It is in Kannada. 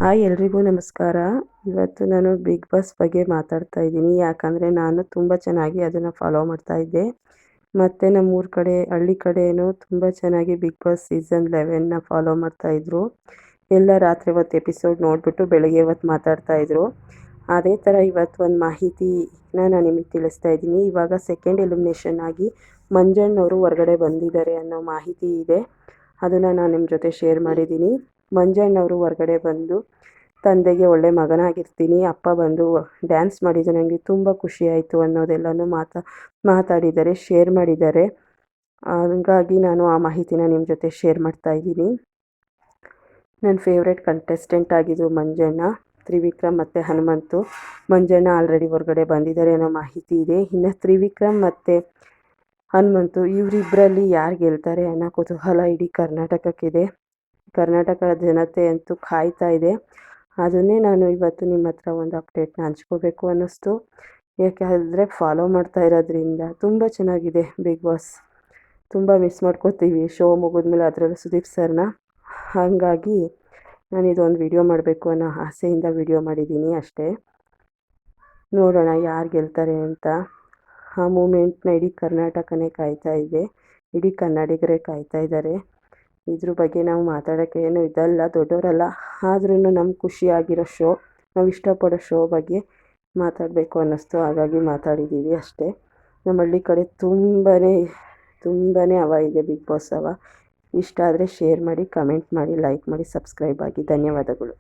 ಹಾಯ್ ಎಲ್ರಿಗೂ ನಮಸ್ಕಾರ. ಇವತ್ತು ನಾನು ಬಿಗ್ ಬಾಸ್ ಬಗ್ಗೆ ಮಾತಾಡ್ತಾ ಇದ್ದೀನಿ. ಯಾಕಂದರೆ ನಾನು ತುಂಬ ಚೆನ್ನಾಗಿ ಅದನ್ನು ಫಾಲೋ ಮಾಡ್ತಾ ಇದ್ದೆ. ಮತ್ತು ನಮ್ಮೂರ ಕಡೆ ಹಳ್ಳಿ ಕಡೆಯೂ ತುಂಬ ಚೆನ್ನಾಗಿ ಬಿಗ್ ಬಾಸ್ ಸೀಸನ್ 11ನ ಫಾಲೋ ಮಾಡ್ತಾಯಿದ್ರು. ಎಲ್ಲ ರಾತ್ರಿ ಹೊತ್ತು ಎಪಿಸೋಡ್ ನೋಡಿಬಿಟ್ಟು ಬೆಳಗ್ಗೆ ಹೊತ್ತು ಮಾತಾಡ್ತಾಯಿದ್ರು. ಅದೇ ಥರ ಇವತ್ತು ಒಂದು ಮಾಹಿತಿನ ನಾನು ನಿಮಗೆ ತಿಳಿಸ್ತಾ ಇದ್ದೀನಿ. ಇವಾಗ ಸೆಕೆಂಡ್ ಎಲಿಮಿನೇಷನ್ ಆಗಿ ಮಂಜಣ್ಣವರು ಹೊರಗಡೆ ಬಂದಿದ್ದಾರೆ ಅನ್ನೋ ಮಾಹಿತಿ ಇದೆ. ಅದನ್ನು ನಾನು ನಿಮ್ಮ ಜೊತೆ ಶೇರ್ ಮಾಡಿದ್ದೀನಿ. ಮಂಜಣ್ಣವರು ಹೊರಗಡೆ ಬಂದು ತಂದೆಗೆ ಒಳ್ಳೆ ಮಗನಾಗಿರ್ತೀನಿ, ಅಪ್ಪ ಬಂದು ಡ್ಯಾನ್ಸ್ ಮಾಡಿದ್ದು ನನಗೆ ತುಂಬ ಖುಷಿಯಾಯಿತು ಅನ್ನೋದೆಲ್ಲನೂ ಮಾತಾಡಿದ್ದಾರೆ, ಶೇರ್ ಮಾಡಿದ್ದಾರೆ. ಹಾಗಾಗಿ ನಾನು ಆ ಮಾಹಿತಿನ ನಿಮ್ಮ ಜೊತೆ ಶೇರ್ ಮಾಡ್ತಾ ಇದ್ದೀನಿ. ನನ್ನ ಫೇವ್ರೆಟ್ ಕಂಟೆಸ್ಟೆಂಟ್ ಆಗಿದ್ದು ಮಂಜಣ್ಣ, ತ್ರಿವಿಕ್ರಮ್ ಮತ್ತು ಹನುಮಂತು. ಮಂಜಣ್ಣ ಆಲ್ರೆಡಿ ಹೊರಗಡೆ ಬಂದಿದ್ದಾರೆ ಅನ್ನೋ ಮಾಹಿತಿ ಇದೆ. ಇನ್ನು ತ್ರಿವಿಕ್ರಮ್ ಮತ್ತು ಹನುಮಂತು ಇವರಿಬ್ಬರಲ್ಲಿ ಯಾರು ಗೆಲ್ತಾರೆ ಅನ್ನೋ ಕುತೂಹಲ ಇಡೀ ಕರ್ನಾಟಕಕ್ಕಿದೆ. ಕರ್ನಾಟಕ ಜನತೆ ಅಂತೂ ಕಾಯ್ತಾ ಇದೆ. ಅದನ್ನೇ ನಾನು ಇವತ್ತು ನಿಮ್ಮ ಹತ್ರ ಒಂದು ಅಪ್ಡೇಟ್ನ ಹಂಚ್ಕೋಬೇಕು ಅನ್ನಿಸ್ತು. ಯಾಕೆಂದರೆ ಫಾಲೋ ಮಾಡ್ತಾ ಇರೋದ್ರಿಂದ ತುಂಬ ಚೆನ್ನಾಗಿದೆ ಬಿಗ್ ಬಾಸ್. ತುಂಬ ಮಿಸ್ ಮಾಡ್ಕೋತೀವಿ ಶೋ ಮುಗಿದ್ಮೇಲೆ, ಅದರಲ್ಲೂ ಸುದೀಪ್ ಸರ್ನ. ಹಾಗಾಗಿ ನಾನು ಇದೊಂದು ವಿಡಿಯೋ ಮಾಡಬೇಕು ಅನ್ನೋ ಆಸೆಯಿಂದ ವಿಡಿಯೋ ಮಾಡಿದ್ದೀನಿ ಅಷ್ಟೇ. ನೋಡೋಣ ಯಾರು ಗೆಲ್ತಾರೆ ಅಂತ. ಆ ಮೂಮೆಂಟ್ನ ಇಡೀ ಕರ್ನಾಟಕನೇ ಕಾಯ್ತಾ ಇದೆ, ಇಡೀ ಕನ್ನಡಿಗರೇ ಕಾಯ್ತಾ ಇದ್ದಾರೆ. ಇದ್ರ ಬಗ್ಗೆ ನಾವು ಮಾತಾಡೋಕ್ಕೆ ಏನು ಇದಲ್ಲ, ದೊಡ್ಡವರಲ್ಲ. ಆದ್ರೂ ನಮ್ಗೆ ಖುಷಿಯಾಗಿರೋ ಶೋ, ನಾವು ಇಷ್ಟಪಡೋ ಶೋ ಬಗ್ಗೆ ಮಾತಾಡಬೇಕು ಅನ್ನಿಸ್ತು. ಹಾಗಾಗಿ ಮಾತಾಡಿದ್ದೀವಿ ಅಷ್ಟೇ. ನಮ್ಮ ಹಳ್ಳಿ ಕಡೆ ತುಂಬಾ ಹವ ಇದೆ, ಬಿಗ್ ಬಾಸ್ ಹವ. ಇಷ್ಟ ಆದರೆ ಶೇರ್ ಮಾಡಿ, ಕಮೆಂಟ್ ಮಾಡಿ, ಲೈಕ್ ಮಾಡಿ, ಸಬ್ಸ್ಕ್ರೈಬ್ ಆಗಿ. ಧನ್ಯವಾದಗಳು.